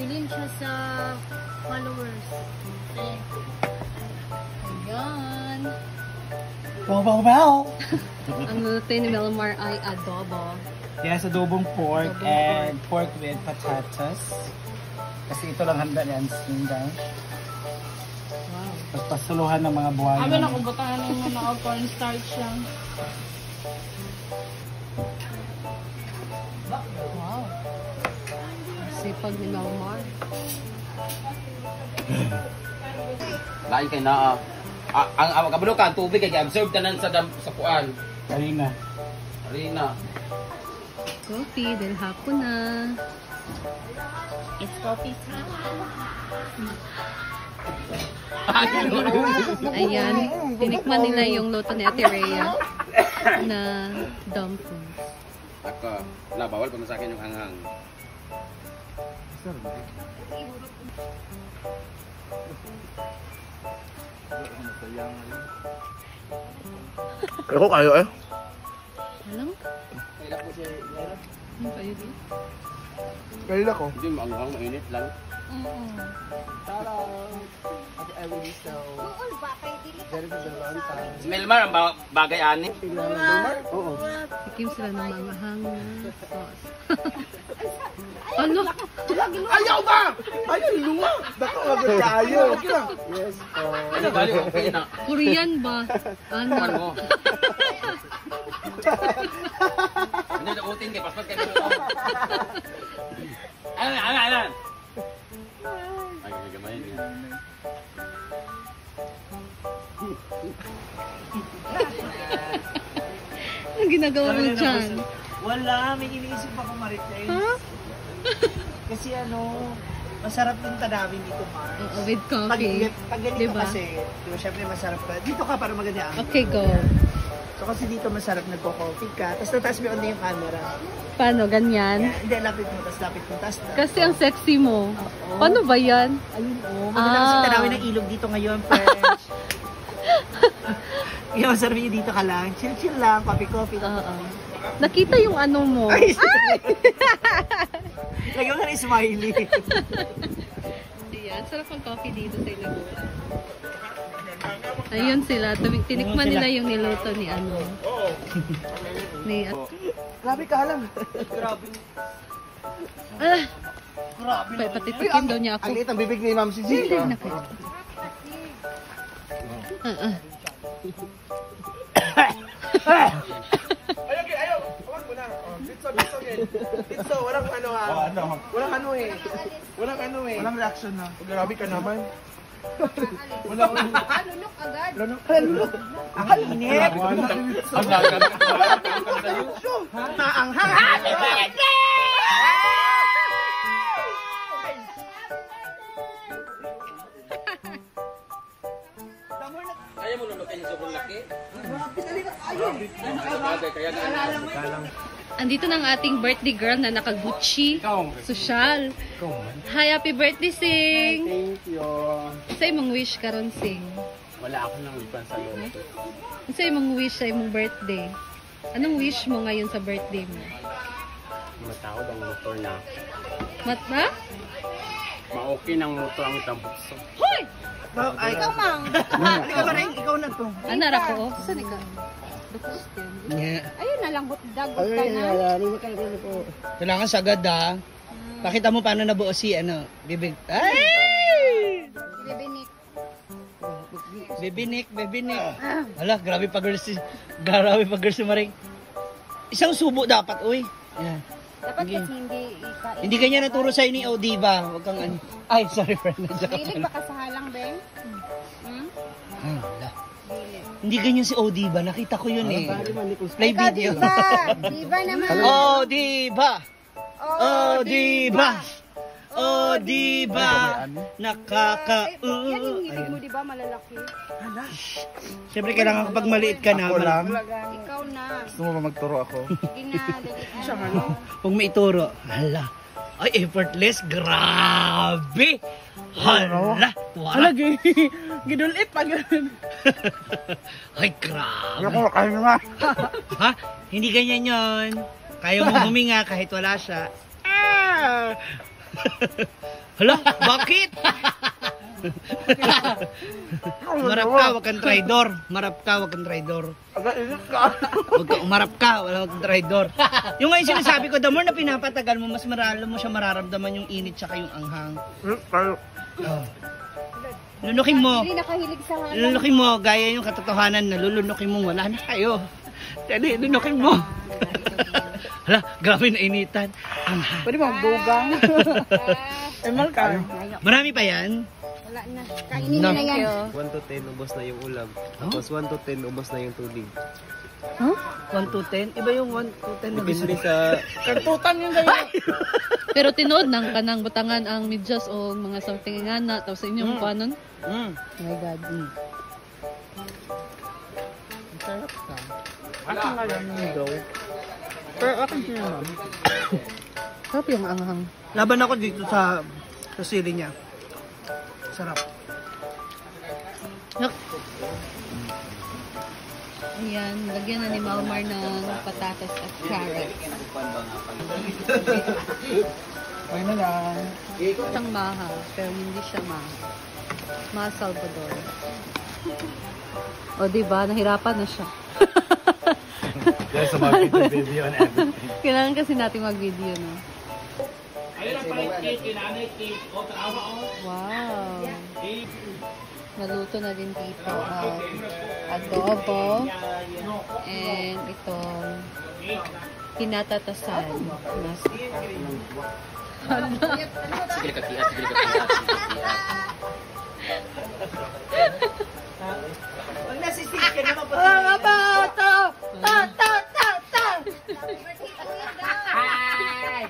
bilhin siya sa followers. Ayan. Wow! Ang luto ni Melmar ay adobo. Yes, adobong pork and pork with patatas. Kasi ito lang handa ni Anslin, guys. Wow. Tapos pasuluhan ng mga buhay. Abi na kung batahan ng mga cornstarch lang. Wow. Sipag ni Melmar. Lain kay naa. Ang kabalo ka tubig kay absorb tanan sa puan. Karina. Arena. Coffee, dahil hapon na. It's coffee time. Ayan, tinikman nila yung luto ni Ate Rhea na dumplings. Ako, wala bawal pa man sa akin yung hanghang. Ako kayo eh. Alam? Ano kayo din? Kanila ko. Hindi mo hanghang, mainit lang. Si Melmar ang bagay ani. Oo. Tikim sila ng mga hang na sauce. Ano? Ayaw ba? Ayaw, luma. Baka agad tayo. Yes po. Ano bali okay na. Korean ba? Ano Ano? mo? Ano na utin kay paspas kay mo. Ano. Ay, gamay niya. Anong ginagawa mo dyan? Wala, may iniisip ako Marites. Ha? Kasi masarap yung tanawin dito, Mars. Oo, with coffee. Pag ganito Diba? kasi, diba, syempre masarap ka. Dito ka para maganda ang Okay, go. So kasi dito masarap nagko-coffee ka. Tapos nataas mo yung camera. Paano? Ganyan? Hindi, lapit mo. Tapos Kasi ang sexy mo. Paano ba yan? Ayun, maganda kasi tanawin ng ilog dito ngayon, French. Yung masarap yung dito ka lang. Chill lang, coffee. Oo. Nakita yung ano mo. Ay! Lagyan ka na yung smiley. Ayan, sarap ang coffee dito sa Ilagura. Ayun sila, tinikman nila yung niluto ni ano. Ni Grabe ka lang. Grabe. Grabe. Patitikin daw niya ako. Ang liit ang bibig ni Ma'am Cici. Naku. Ayaw. Huwag mo na. Bitso yan. Bitso, walang ano ha. Walang ano eh. Walang reaction na. Grabe ka naman. Walang Lulok agad. Lulok. Ang init. Ang lagan. Maanghang. Kaya mo lulukin yung sobrang laki? Bagay, kaya nga. Andito na ang ating birthday girl na naka-Gucci. Social. Hi, happy birthday, Sing! Thank you. Sa imong wish karon Sing. Wala ako nang ipan sa loob. Sa imong wish sa imong birthday. Anong wish mo ngayon sa birthday mo? Matawad ang motor na. Mata? Ma-okay ng motor ang tambukso. Hoy! Ay, Ikaw, Mang. halika ba rin? Ikaw na to. Anara ko. Saan ikaw? Ayun na lang, dagot ka na. Kailangan sagad ha. Pakita mo paano nabuo si bibig. Ay! Bibinik. Bebinik. Hala, grabe pa girl si Maring. Isang subo dapat, uy. Yan. Dapat kasi hindi ikain. Hindi kanya naturo sa'yo ni Odi ba? Huwag kang Ay, sorry friend. Bilig baka sa halang, Beng? Hala. Hindi ganyan si Odi ba? Nakita ko yun eh. Play Ikaw, video. diba? Diba naman? Odi ba? Odi ba? Odi ba? Yan yung ngibig mo, diba? Malalaki. Siyempre kailangan kapag maliit ka na. Ako lang. Ikaw na. Gusto mo ba magturo ako? Sige na, dali. Huwag maituro. Hala. Ay, effortless. Grabe. Hala. Wala. Gidulit pa ganun. Ay, grabe. Ako, kain nga. Ha? Hindi ganyan yon. Kaya mo huminga kahit wala siya. Ah! Hala, bakit? Marap ka, wag kang traidor. Marap ka, wag kang traidor. Wag ka umarap ka, wag kang traidor. Yung ngayon sinasabi ko, the more na pinapatagal mo, mas maralo mo siya mararamdaman yung init tsaka yung anghang. Lunukin mo. Hindi nakahilig sa hangin. Lunukin mo, gaya yung katotohanan na lulunukin mo, wala na kayo. Dali, lunukin mo. Hala, grabe na initan. Anghang. Pwede bang dugang? Emal ka. Marami pa yan? Wala na. Kainin mo na yan. 1 to 10 ubos na yung ulam. Tapos 1 to 10 ubos na yung tubig. 1 to 10? Iba yung 1 to 10 na gusto. Depende sa... Kantutan yung ganyan. Pero tinood ng kanang butangan ang medyas o mga something nga na. Tapos sa inyong panon. Oh my God. Sarap ka. Akin nga lang yung daw. Pero akin siya naman. Sarap yung anghang. Laban ako dito sa sili niya. Sarap. Ayan, lagyan na ni Malmar ng patatas at carrot. Ay na lang. Siyang maha, pero hindi siya maha. Maha Salvador. O diba, nahirapan na siya. There's a video on everything. Kailangan kasi natin mag-video, no? Wow! Naluto na din dito ang adobo and itong tinatatasan. Sige kakiat, sige kakiat. Pag nasisig ka naman po. Mga bata! Ta! Ta! Ta! Ta! Hi!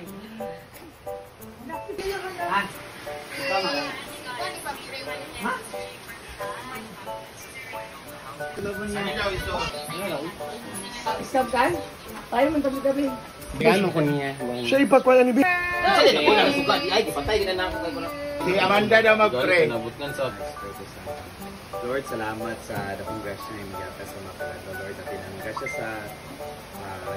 Isab kan? Tayo man gabi-gabi. Gano'n ko niya? Siya ipagkuhan ni Bill. Sige na ko na sugat. Ay, di patay gina na ako kay kuna. Si Amanda daw mag-pray. Nabutkan sa Lord, salamat sa dakong grasya na imigay ka sa mga kalado. Lord, na pinanggrasya sa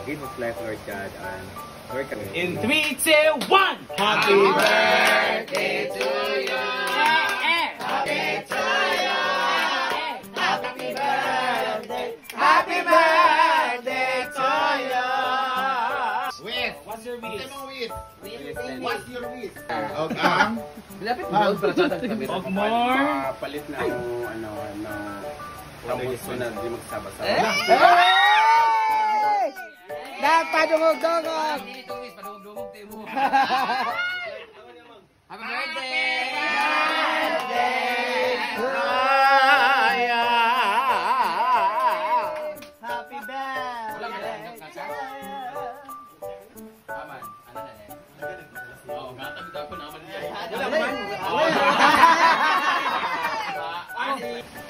gift of life, Lord God. And Lord, kami. In 3, 2, 1! Happy birthday to you! Happy to you! Happy birthday! Happy birthday to you! With? What's your wish? What's your wish? Okay. Lapit mo para sa atin kami. Palit na yung gusto na di magsaba-saba. Nagpadungog-dungog! Dito wis padungog-dungog tayo mo. Happy birthday! Happy birthday! Wala man lang kasa. Aman, ano na eh? Oo, gatag ko naman niya. Wala man.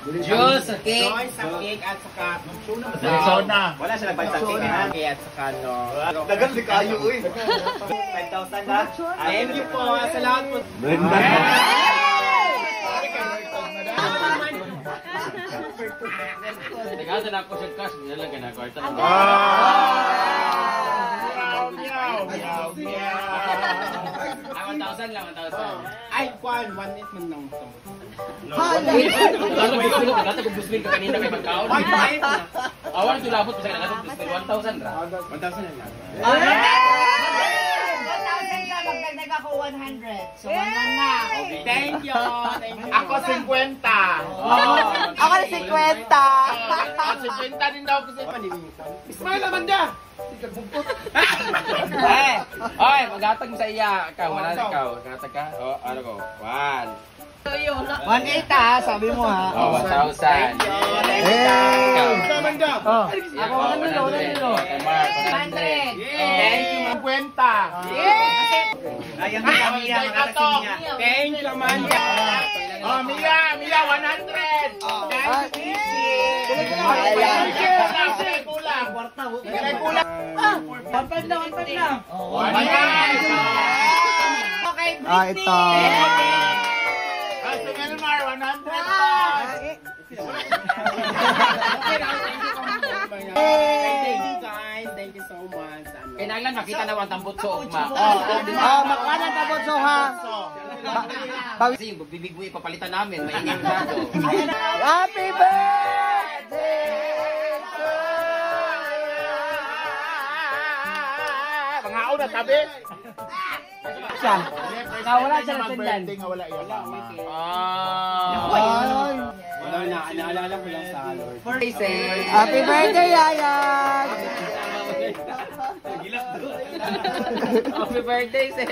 Juice sa cake at saka Arizona. wala siya nagbayad sa cake na cake at saka no. Dagan di kayo eh. 5,000 na. Thank you po sa lahat po. Brenda. Nagada na ako sa cash, nilalagay na kwarta na. Ako 1,000 lang, 1,000. Ay, kwan, 1.8 man lang ito. Ano ba yung nagata kung busmin ka kanina kay magkaon? Awan ito labot pa sa kanina kung busmin 1,000 ra. 1,000 na lang. 1,000 ka, magdagdag ako 100. So, 1 na. Thank you. Ako 50. Ako na 50. 50 din daw kasi Ismail Amanda! Oy, magatag mo sa iya. Ikaw, wala na ikaw. Magatag ka? O, ano ko? 1.8 ha, sabi mo ha. 1,000. Thank you. Ikaw. Amanda! Ako, wala nilo. Mark, 100. Thank you, 50. Ayan nga, Mia, makakasing niya. Thank you, Amanda. Oh, Mia, 100. Thank you, Kisi. Kulang. Kulang. 1.5 lang, 1.5 lang. Okay, Ito. Si Melmar, 100. Thank you guys. Thank you so much. Kailangan makita na ang tambot sa ugma. Magkanan pa po, so ha. Kasi yung bibig mo ipapalitan namin, maingay masyado. Happy birthday! Mga una, sabi. Siya. Nawala siya ng sandan. Wala yan. Wala na, naalala ko lang sa Lord. Happy birthday, Yaya! Happy birthday, Sir!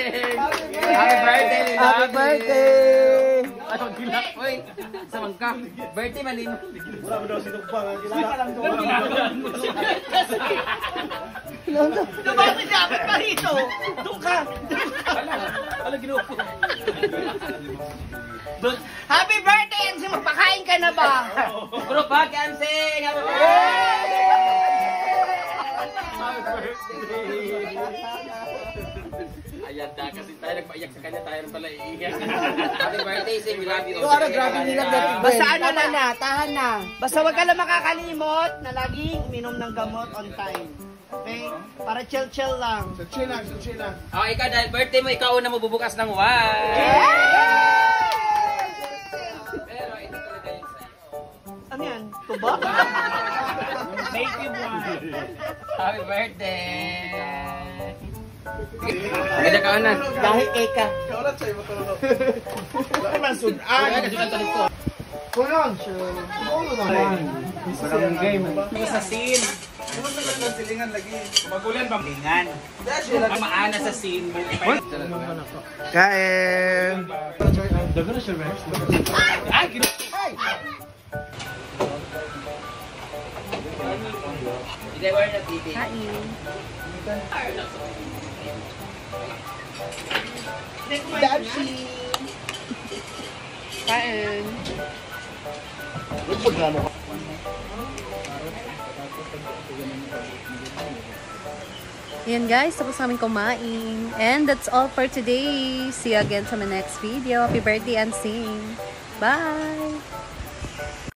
Happy birthday, Happy birthday! Anong gilak? Uy, sa mangka. Birthday manin. Wala mo daw sinugpang. Bakit dapat pa rito? Doon ka! Wala ginupo. Happy birthday, Enzi! Magpakain ka na ba? Group hug, Ansing! Happy birthday! Ayan na, kasi tayo nagpaiyak sa kanya, tayo rin pala iiyak. Happy birthday, Sing. We love you. Grabe nilang dati. Basta ano na, tahan na. Basta wag ka lang makakalimot na laging uminom ng gamot on time. Okay? Para chill-chill lang. Chill lang. Oh, ikaw dahil birthday mo, ikaw una mo bubukas ng wine. Pero ito talaga yung sa'yo. Ano yan? Tuba? Native one. Happy birthday! Ganda ka na. Dahil kay ka. Kaulat sa'yo matulog. Wala naman sudan. Kasi nagtanong ko. Kunon. Kuno naman. Walang game. Sa scene. Ano sa ganda silingan lagi? Magulan bang lingan? Ang maana sa scene mo. Kain! Dago na siya, Rex. Hindi ko na TV. Kain. Ayan guys, tapos namin kumain. And that's all for today. See you again sa my next video. Happy birthday and sing. Bye!